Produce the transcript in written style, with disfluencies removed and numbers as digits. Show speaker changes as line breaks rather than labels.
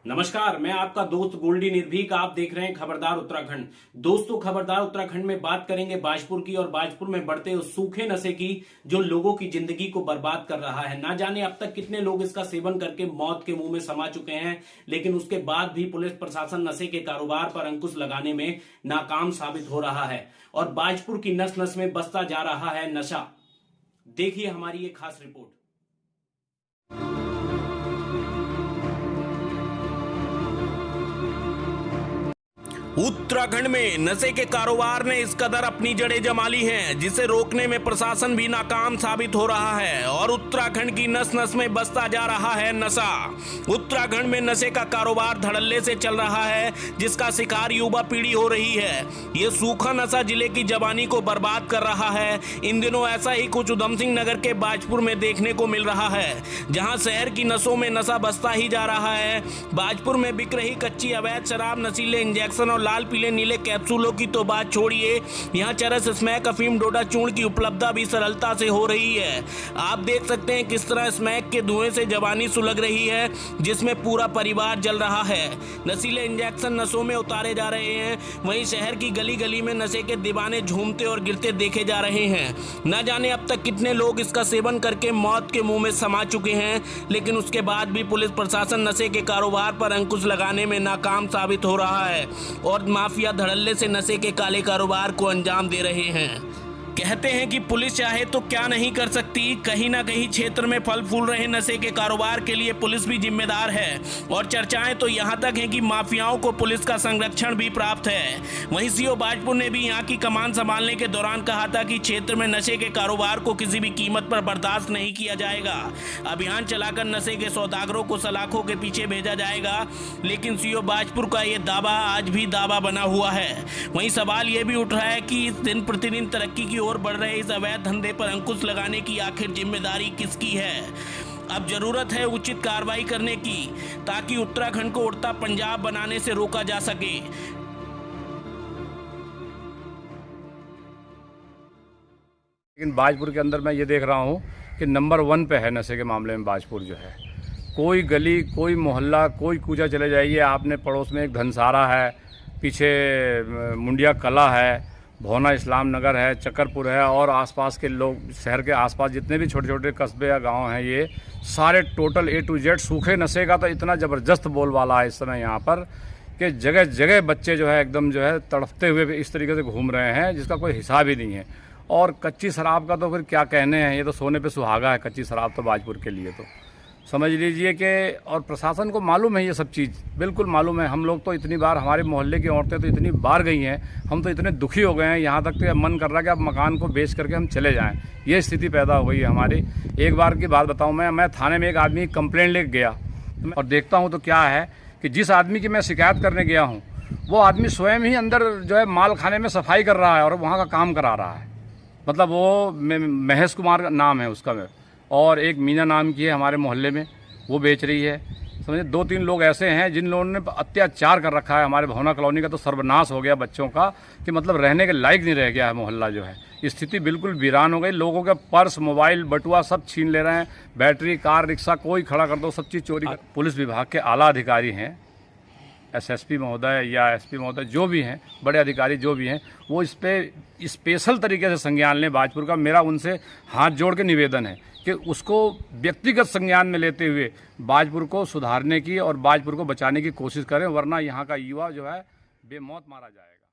नमस्कार, मैं आपका दोस्त गोल्डी निर्भीक। आप देख रहे हैं खबरदार उत्तराखंड। दोस्तों, खबरदार उत्तराखंड में बात करेंगे बाजपुर की, और बाजपुर में बढ़ते उस सूखे नशे की जो लोगों की जिंदगी को बर्बाद कर रहा है। ना जाने अब तक कितने लोग इसका सेवन करके मौत के मुंह में समा चुके हैं, लेकिन उसके बाद भी पुलिस प्रशासन नशे के कारोबार पर अंकुश लगाने में नाकाम साबित हो रहा है और बाजपुर की नस नस में बसता जा रहा है नशा। देखिए हमारी ये खास रिपोर्ट। उत्तराखंड में नशे के कारोबार ने इस कदर अपनी जड़ें जमा ली हैं, जिसे रोकने में प्रशासन भी नाकाम साबित हो रहा है और उत्तराखंड की नस नस में बसता जा रहा है नशा। उत्तराखंड में नशे का कारोबार धड़ल्ले से चल रहा है, जिसका शिकार युवा पीढ़ी हो रही है। ये सूखा नशा जिले की जवानी को बर्बाद कर रहा है। इन दिनों ऐसा ही कुछ उधम सिंह नगर के बाजपुर में देखने को मिल रहा है, जहां शहर की नसों में नशा बसता ही जा रहा है। बाजपुर में बिक रही कच्ची अवैध शराब, नशीले इंजेक्शन और लाल पीले नीले कैप्सूलों की तो बात छोड़िए, यहाँ चरस, स्मैक, अफीम, डोडा चूर्ण की उपलब्धता भी सरलता से हो रही है। आप देख सकते हैं किस तरह स्मैक के धुएं से जवानी सुलग रही है, जिसमें पूरा परिवार जल रहा है। नशीले इंजेक्शन नसों में उतारे जा रहे हैं, वहीं शहर की गली गली में नशे के दीवाने झूमते और गिरते देखे जा रहे हैं। न जाने अब तक कितने लोग इसका सेवन करके मौत के मुंह में समा चुके हैं, लेकिन उसके बाद भी पुलिस प्रशासन नशे के कारोबार पर अंकुश लगाने में नाकाम साबित हो रहा है और माफिया धड़ल्ले से नशे के काले कारोबार को अंजाम दे रहे हैं। कहते हैं कि पुलिस चाहे तो क्या नहीं कर सकती। कहीं ना कहीं क्षेत्र में फल फूल रहे नशे के कारोबार के लिए पुलिस भी जिम्मेदार है और चर्चाएं तो यहां तक हैं कि माफियाओं को पुलिस का संरक्षण भी प्राप्त है। वहीं सीओ बाजपुर ने भी यहां की कमान संभालने के दौरान कहा था कि क्षेत्र में नशे के कारोबार को किसी भी कीमत पर बर्दाश्त नहीं किया जाएगा। अभियान चलाकर नशे के सौदागरों को सलाखों के पीछे भेजा जाएगा, लेकिन सीओ बाजपुर का ये दावा आज भी दावा बना हुआ है। वहीं सवाल ये भी उठ रहा है कि दिन प्रतिदिन तरक्की की और बढ़ रहे इस अवैध धंधे पर अंकुश लगाने की आखिर जिम्मेदारी किसकी है। अब जरूरत है उचित कार्रवाई करने की, ताकि उत्तराखंड को उड़ता पंजाब बनाने से रोका जा सके।
लेकिन बाजपुर के अंदर मैं ये देख रहा हूँ कि नंबर 1 पे है नशे के मामले में बाजपुर जो है। कोई गली, कोई मोहल्ला, कोई कूचा चले जाइए, आपने पड़ोस में एक धनसारा है, पीछे मुंडिया कला है, भोना इस्लाम नगर है, चक्करपुर है और आसपास के लोग, शहर के आसपास जितने भी छोटे छोटे कस्बे या गांव हैं, ये सारे टोटल A to Z सूखे नशे का तो इतना ज़बरदस्त बोलबाला है इस समय यहाँ पर कि जगह जगह बच्चे जो है एकदम जो है तड़पते हुए इस तरीके से घूम रहे हैं, जिसका कोई हिसाब ही नहीं है। और कच्ची शराब का तो फिर क्या कहने हैं, ये तो सोने पे सुहागा है कच्ची शराब तो बाजपुर के लिए, तो समझ लीजिए कि। और प्रशासन को मालूम है ये सब चीज़, बिल्कुल मालूम है। हम लोग तो इतनी बार, हमारे मोहल्ले की औरतें तो इतनी बार गई हैं, हम तो इतने दुखी हो गए हैं, यहाँ तक तो मन कर रहा है कि अब मकान को बेच करके हम चले जाएं। ये स्थिति पैदा हो गई है हमारी। एक बार की बात बताऊँ, मैं थाने में एक आदमी की कंप्लेंट लेके गया और देखता हूँ तो क्या है कि जिस आदमी की मैं शिकायत करने गया हूँ, वो आदमी स्वयं ही अंदर जो है माल खाने में सफाई कर रहा है और वहाँ का काम करा रहा है। मतलब वो महेश कुमार नाम है उसका, और एक मीना नाम की है हमारे मोहल्ले में, वो बेच रही है। समझे 2-3 लोग ऐसे हैं जिन लोगों ने अत्याचार कर रखा है। हमारे भवना कॉलोनी का तो सर्वनाश हो गया बच्चों का, कि मतलब रहने के लायक नहीं रह गया है मोहल्ला जो है। स्थिति बिल्कुल वीरान हो गई। लोगों के पर्स, मोबाइल, बटुआ सब छीन ले रहे हैं, बैटरी, कार, रिक्शा कोई खड़ा कर दो, सब चीज़ चोरी कर। पुलिस विभाग के आला अधिकारी हैं, SSP महोदय या SP महोदय जो भी हैं, बड़े अधिकारी जो भी हैं, वो इस पर स्पेशल तरीके से संज्ञान लें बाजपुर का। मेरा उनसे हाथ जोड़ के निवेदन है कि उसको व्यक्तिगत संज्ञान में लेते हुए बाजपुर को सुधारने की और बाजपुर को बचाने की कोशिश करें, वरना यहाँ का युवा जो है बेमौत मारा जाएगा।